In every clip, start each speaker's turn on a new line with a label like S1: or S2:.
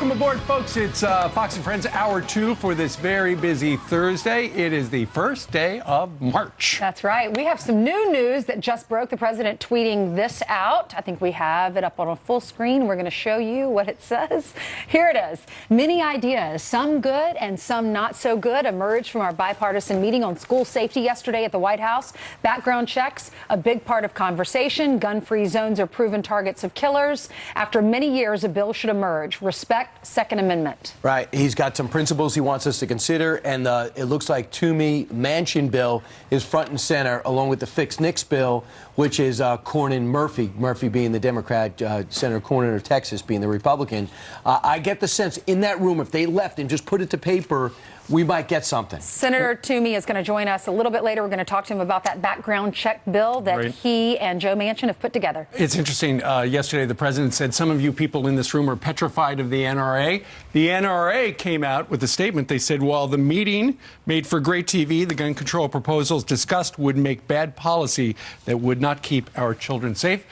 S1: Welcome aboard, folks. It's Fox and Friends Hour 2 for this very busy Thursday. It is the first day of March.
S2: That's right. We have some new news that just broke. The president tweeting this out. I think we have it up on a full screen. We're going to show you what it says. Here it is. Many ideas, some good and some not so good, emerged from our bipartisan meeting on school safety yesterday at the White House. Background checks, a big part of conversation. Gun-free zones are proven targets of killers. After many years, a bill should emerge. Respect Second Amendment.
S3: Right. He's got some principles he wants us to consider, and it looks like Toomey Manchin bill is front and center, along with the Fix Nix bill, which is Cornyn-Murphy, Murphy being the Democrat, Senator Cornyn of Texas being the Republican. I get the sense in that room, if they left and just put it to paper, we might get something.
S2: Senator Toomey is going to join us a little bit later. We're going to talk to him about that background check bill that he and Joe Manchin have put together.
S1: It's interesting. Yesterday, the president said some of you people in this room are petrified of the NRA. The NRA came out with a statement. They said, while the meeting made for great TV, the gun control proposals discussed would make bad policy that would not keep our children safe.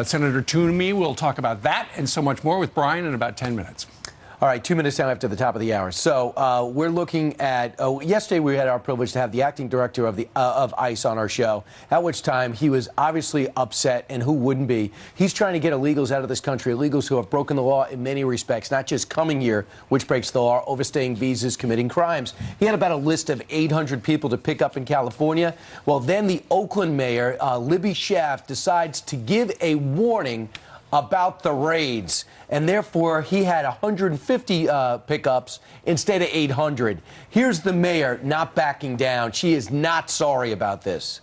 S1: Senator Toomey will talk about that and so much more with Brian in about 10 minutes.
S3: All right, 2 minutes down after the top of the hour. So we're looking at, yesterday we had our privilege to have the acting director of ICE on our show, at which time he was obviously upset, and who wouldn't be. He's trying to get illegals out of this country, illegals who have broken the law in many respects, not just coming here, which breaks the law, overstaying visas, committing crimes. He had about a list of 800 people to pick up in California. Well, then the Oakland mayor, Libby Schaaf, decides to give a warning about the raids, and therefore he had 150 pickups instead of 800. Here's the mayor not backing down. She is not sorry about this.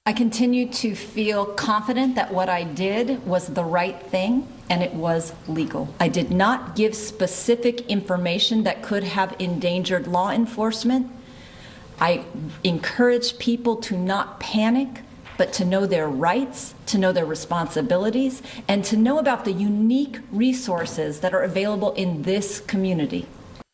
S4: I continue to feel confident that what I did was the right thing and it was legal. I did not give specific information that could have endangered law enforcement. I encourage people to not panic, but to know their rights, to know their responsibilities, and to know about the unique resources that are available in this community.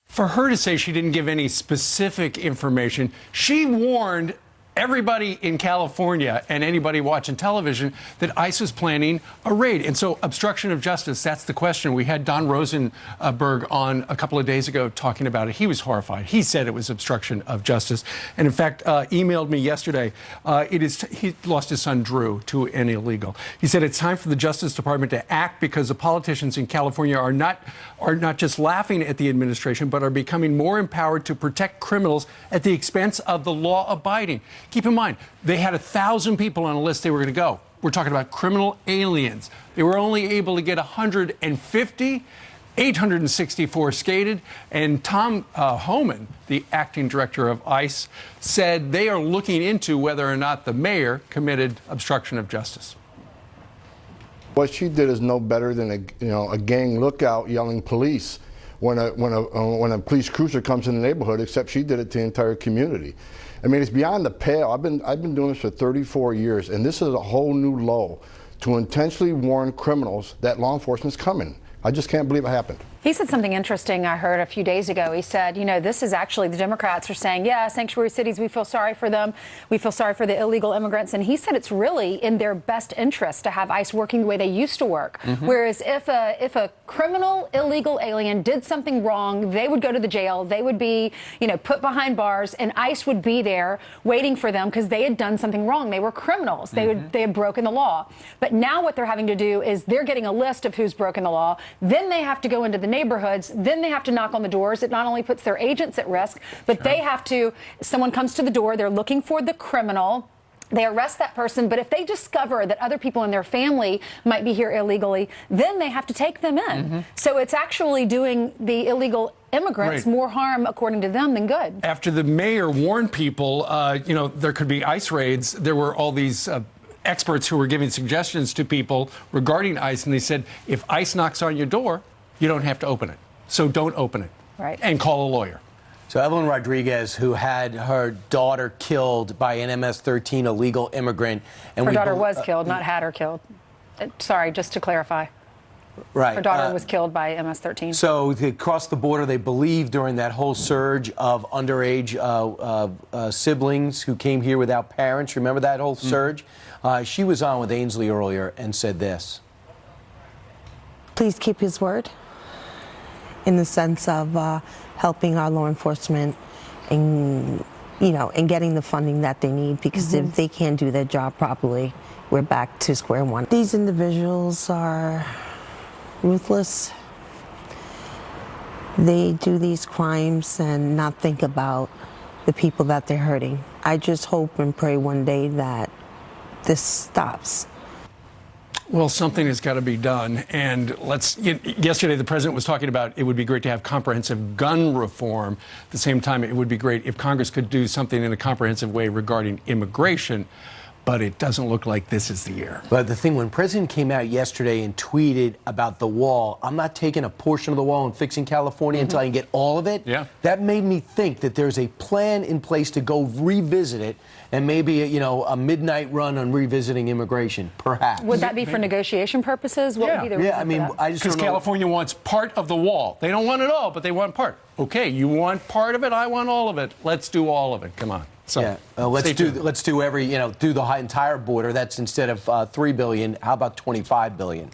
S1: For her to say she didn't give any specific information, she warned everybody in California and anybody watching television that ICE was planning a raid. And so obstruction of justice, that's the question. We had Don Rosenberg on a couple of days ago talking about it. He was horrified. He said it was obstruction of justice. And in fact, emailed me yesterday. He lost his son, Drew, to an illegal. He said it's time for the Justice Department to act because the politicians in California are not just laughing at the administration, but are becoming more empowered to protect criminals at the expense of the law-abiding. Keep in mind, they had 1,000 people on a list they were going to go. We're talking about criminal aliens. They were only able to get 150, 864 skated. And Tom Homan, the acting director of ICE, said they are looking into whether or not the mayor committed obstruction of justice.
S5: What she did is no better than a gang lookout yelling police when a police cruiser comes in the neighborhood, except she did it to the entire community. I mean, it's beyond the pale. I've been doing this for 34 years, and this is a whole new low to intentionally warn criminals that law enforcement's coming. I just can't believe it happened.
S2: He said something interesting I heard a few days ago. He said, you know, this is actually, the Democrats are saying, yeah, sanctuary cities, we feel sorry for them. We feel sorry for the illegal immigrants. And he said it's really in their best interest to have ICE working the way they used to work. Whereas if a criminal illegal alien did something wrong, they would go to the jail. They would be, you know, put behind bars, and ICE would be there waiting for them because they had done something wrong. They were criminals. They had broken the law. But now what they're having to do is they're getting a list of who's broken the law. Then they have to go into the neighborhoods, then they have to knock on the doors. It not only puts their agents at risk, but they have to, someone comes to the door, they're looking for the criminal, they arrest that person, but if they discover that other people in their family might be here illegally, then they have to take them in. So it's actually doing the illegal immigrants more harm, according to them, than good.
S1: After the mayor warned people, you know, there could be ICE raids, there were all these experts who were giving suggestions to people regarding ICE, and they said, if ICE knocks on your door, you don't have to open it. So don't open it.
S2: Right.
S1: And call a lawyer.
S3: So Evelyn Rodriguez, who had her daughter killed by an MS-13 illegal immigrant. And
S2: her daughter was killed, not had her killed. Sorry, just to clarify.
S3: Right.
S2: Her daughter was killed by MS-13.
S3: So across the border, they believe during that whole surge of underage siblings who came here without parents, remember that whole surge? She was on with Ainsley earlier and said this.
S6: Please keep his word. in the sense of helping our law enforcement and, and getting the funding that they need, because if they can't do their job properly, we're back to square one. These individuals are ruthless. They do these crimes and not think about the people that they're hurting. I just hope and pray one day that this stops.
S1: Well, something has got to be done. And yesterday the president was talking about it would be great to have comprehensive gun reform. At the same time, it would be great if Congress could do something in a comprehensive way regarding immigration. But it doesn't look like this is the year.
S3: But the thing, when President came out yesterday and tweeted about the wall, I'm not taking a portion of the wall and fixing California until I can get all of it.
S1: Yeah.
S3: That made me think that there's a plan in place to go revisit it, and maybe, a midnight run on revisiting immigration, perhaps.
S2: Would that be for negotiation purposes? What would be the reason for that?
S3: I just
S1: because California wants part of the wall. They don't want it all, but they want part. Okay, you want part of it, I want all of it. Let's do all of it. Come on. So
S3: let's do every, do the entire border. That's instead of $3 billion. How about $25 billion?